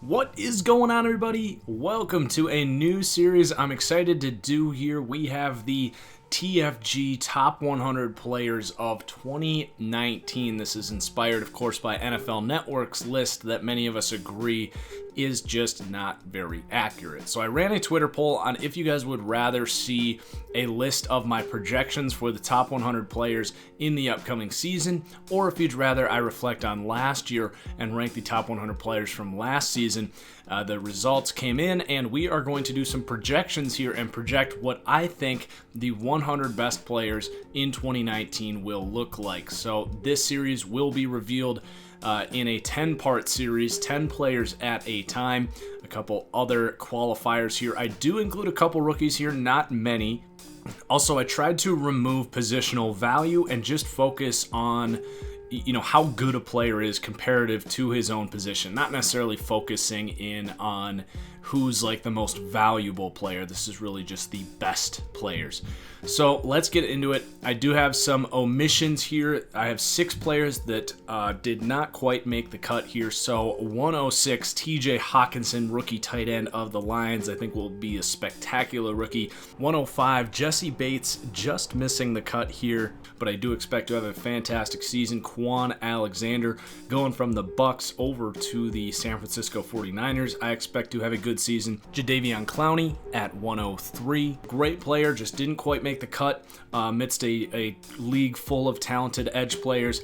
What is going on, everybody? Welcome to a new series I'm excited to do here. We have the TFG Top 100 Players of 2019. This is inspired, of course, by NFL Network's list that many of us agree is just not very accurate. So I ran a Twitter poll on if you guys would rather see a list of my projections for the top 100 players in the upcoming season, or if you'd rather I reflect on last year and rank the top 100 players from last season. The results came in, and we are going to do some projections here and project what I think the 100 best players in 2019 will look like. So this series will be revealed in a 10-part series, 10 players at a time, a couple other qualifiers here. I do include a couple rookies here, not many. Also, I tried to remove positional value and just focus on how good a player is comparative to his own position, not necessarily focusing in on who's like the most valuable player. This is really just the best players. So let's get into it. I do have some omissions here. I have 6 players that did not quite make the cut here. So 106, TJ Hawkinson, rookie tight end of the Lions. I think will be a spectacular rookie. 105, Jesse Bates, just missing the cut here, but I do expect to have a fantastic season. Quan Alexander going from the Bucs over to the San Francisco 49ers. I expect to have a good season. Jadeveon Clowney at 103. Great player, just didn't quite make the cut amidst a league full of talented edge players.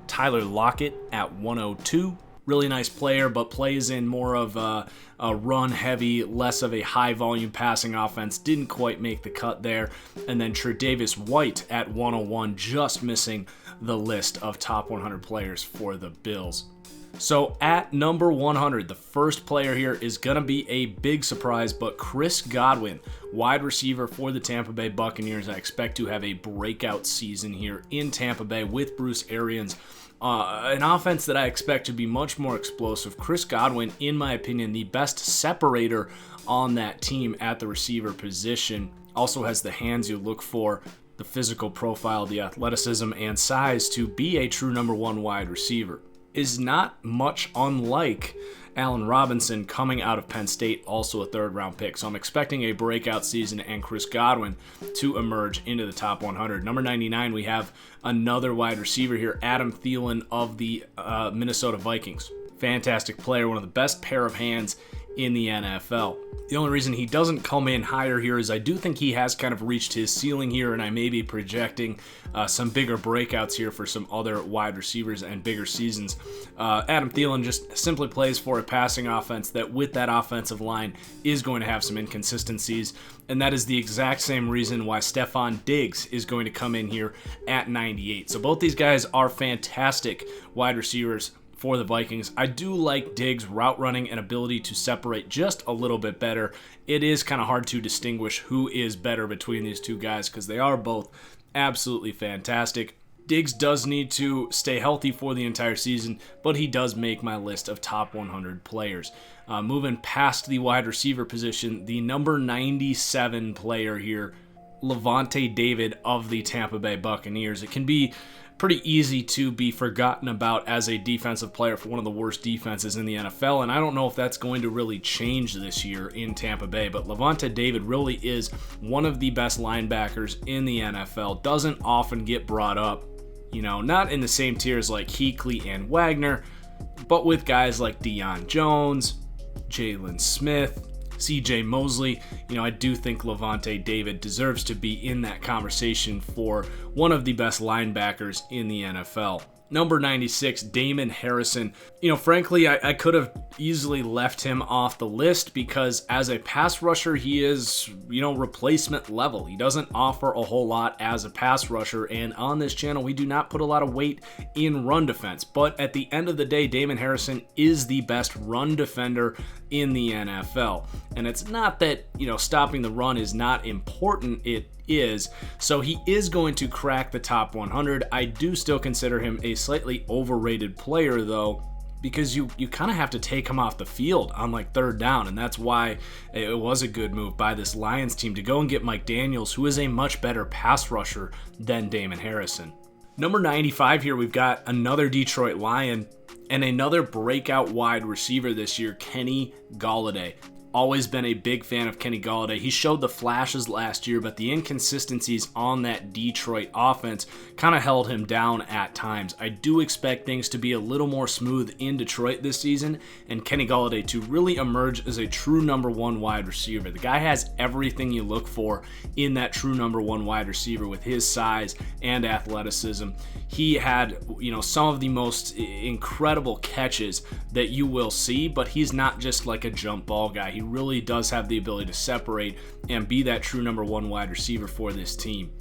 Tyler Lockett at 102. Really nice player, but plays in more of a run-heavy, less of a high-volume passing offense. Didn't quite make the cut there. And then Tre'Davious White at 101, just missing the list of top 100 players for the Bills. So at number 100, the first player here is going to be a big surprise, but Chris Godwin, wide receiver for the Tampa Bay Buccaneers. I expect to have a breakout season here in Tampa Bay with Bruce Arians. An offense that I expect to be much more explosive. Chris Godwin, in my opinion, the best separator on that team at the receiver position. Also has the hands you look for, the physical profile, the athleticism, and size to be a true number 1 wide receiver. Is not much unlike Allen Robinson coming out of Penn State, also a 3rd-round pick. So I'm expecting a breakout season and Chris Godwin to emerge into the top 100. Number 99, we have another wide receiver here, Adam Thielen of the Minnesota Vikings. Fantastic player, one of the best pair of hands in the NFL. The only reason he doesn't come in higher here is I do think he has kind of reached his ceiling here, and I may be projecting some bigger breakouts here for some other wide receivers and bigger seasons. Adam Thielen just simply plays for a passing offense that with that offensive line is going to have some inconsistencies, and that is the exact same reason why Stefon Diggs is going to come in here at 98. So both these guys are fantastic wide receivers for the Vikings. I do like Diggs' route running and ability to separate just a little bit better. It is kind of hard to distinguish who is better between these two guys because they are both absolutely fantastic. Diggs does need to stay healthy for the entire season, but he does make my list of top 100 players. Moving past the wide receiver position, the number 97 player here, Lavonte David of the Tampa Bay Buccaneers. It can be pretty easy to be forgotten about as a defensive player for one of the worst defenses in the NFL, and I don't know if that's going to really change this year in Tampa Bay, but Lavonte David really is one of the best linebackers in the NFL. Doesn't often get brought up, not in the same tiers like Kuechly and Wagner, but with guys like Deion Jones, Jalen Smith, CJ Mosley. I do think Lavonte David deserves to be in that conversation for one of the best linebackers in the NFL. Number 96, Damon Harrison. Frankly, I could have easily left him off the list because as a pass rusher, he is, replacement level. He doesn't offer a whole lot as a pass rusher, and on this channel, we do not put a lot of weight in run defense. But at the end of the day, Damon Harrison is the best run defender in the NFL. And it's not that, stopping the run is not important. It is. So he is going to crack the top 100. I do still consider him a slightly overrated player, though, because you kind of have to take him off the field on 3rd down, and that's why it was a good move by this Lions team to go and get Mike Daniels, who is a much better pass rusher than Damon Harrison. Number 95 here, we've got another Detroit Lion. And another breakout wide receiver this year, Kenny Golladay. Always been a big fan of Kenny Golladay. He showed the flashes last year, but the inconsistencies on that Detroit offense kind of held him down at times. I do expect things to be a little more smooth in Detroit this season, and Kenny Golladay to really emerge as a true number one wide receiver. The guy has everything you look for in that true number one wide receiver with his size and athleticism. He had, some of the most incredible catches that you will see, but he's not just like a jump ball guy. He really does have the ability to separate and be that true number one wide receiver for this team.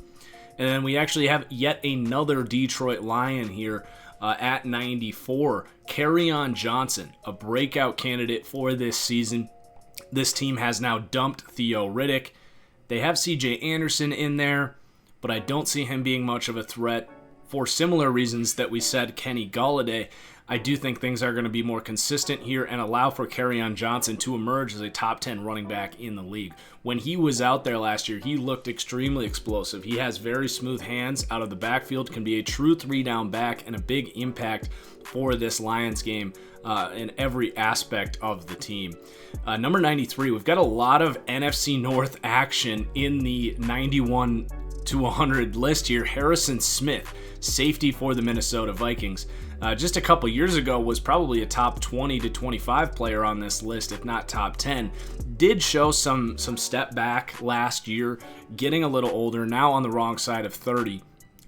And then we actually have yet another Detroit Lion here at 94, Kerryon Johnson, a breakout candidate for this season. This team has now dumped Theo Riddick. They have CJ Anderson in there, but I don't see him being much of a threat for similar reasons that we said Kenny Golladay. I do think things are going to be more consistent here and allow for Kerryon Johnson to emerge as a top 10 running back in the league. When he was out there last year, he looked extremely explosive. He has very smooth hands out of the backfield, can be a true 3-down back, and a big impact for this Lions game in every aspect of the team. Number 93, we've got a lot of NFC North action in the 91 to 100 list here. Harrison Smith, safety for the Minnesota Vikings. Just a couple years ago was probably a top 20 to 25 player on this list, if not top 10. Did show some step back last year, getting a little older, now on the wrong side of 30.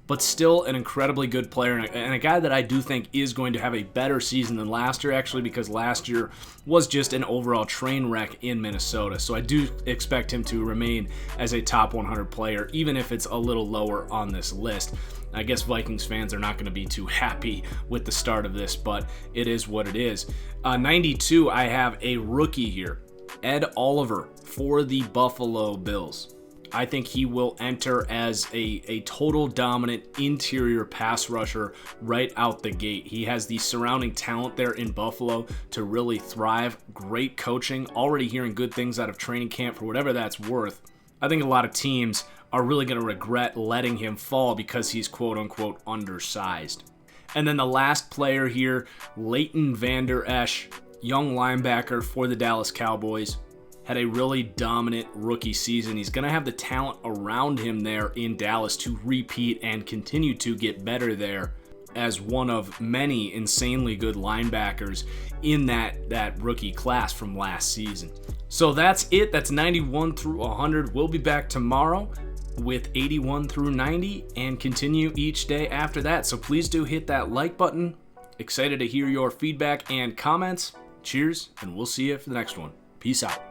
But still an incredibly good player and a guy that I do think is going to have a better season than last year, actually, because last year was just an overall train wreck in Minnesota. So I do expect him to remain as a top 100 player, even if it's a little lower on this list. I guess Vikings fans are not going to be too happy with the start of this, but it is what it is. 92, I have a rookie here, Ed Oliver for the Buffalo Bills. I think he will enter as a total dominant interior pass rusher right out the gate. He has the surrounding talent there in Buffalo to really thrive. Great coaching. Already hearing good things out of training camp for whatever that's worth. I think a lot of teams are really going to regret letting him fall because he's quote-unquote undersized. And then the last player here, Leighton Vander Esch, young linebacker for the Dallas Cowboys. Had a really dominant rookie season. He's going to have the talent around him there in Dallas to repeat and continue to get better there as one of many insanely good linebackers in that rookie class from last season. So that's it. That's 91 through 100. We'll be back tomorrow with 81 through 90 and continue each day after that. So please do hit that like button. Excited to hear your feedback and comments. Cheers, and we'll see you for the next one. Peace out.